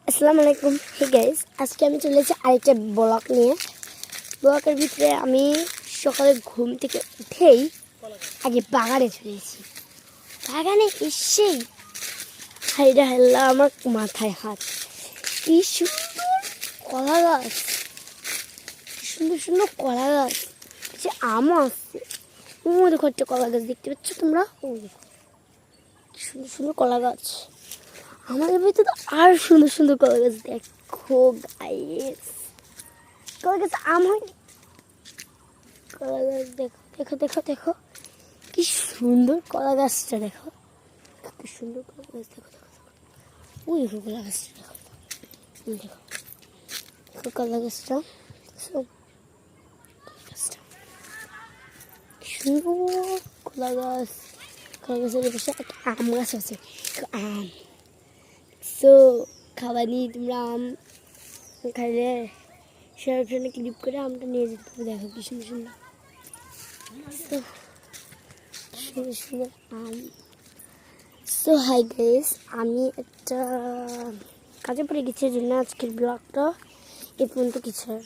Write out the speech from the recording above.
আসসালামু আলাইকুম। Hey guys, আজকে আমি চলে এসেছি আরেকটা ব্লগ নিয়ে। ব্লগের ভিতরে আমি সকালে ঘুম থেকে উঠেই আগে বাগানে চলে এসেছি। বাগানে এসেই হাইরা হাল্লা আমার মাথায় হাত, কি সুন্দর কলা গাছ, কি সুন্দর সুন্দর কলা গাছ, যে আমও আসছে। ও দেখো একটা কলা গাছ দেখতে পাচ্ছ তোমরা, ও দেখো কি সুন্দর সুন্দর কলা গাছ। আমাদের বাড়িতে তো আর সুন্দর সুন্দর কলা গাছ, দেখো গাইস, কলা গাছ আম হয়, কলা গাছ দেখো দেখো দেখো দেখো কি সুন্দর কলা গাছটা, দেখো কি সুন্দর কলা গাছ, দেখো দেখো দেখো, ওই দেখো কলা গাছটা, দেখো ওই দেখো দেখো কলা গাছটা, কি সুন্দর কলা গাছ। কলা গাছের পাশে একটা আম গাছ আছে, আম সো খাবানি তোমরা আম খাইলে সবাই ফ্রেন্ডে ক্লিপ করে আমটা নিয়ে যেতে হবে। দেখো কি সুন্দর সুন্দর, সো সুন্দর সুন্দর আম। সো হাই গাইস, আমি একটা কাজে পড়ে গেছি, জন্য আজকের ব্লগটা এ পর্যন্ত কিছু আর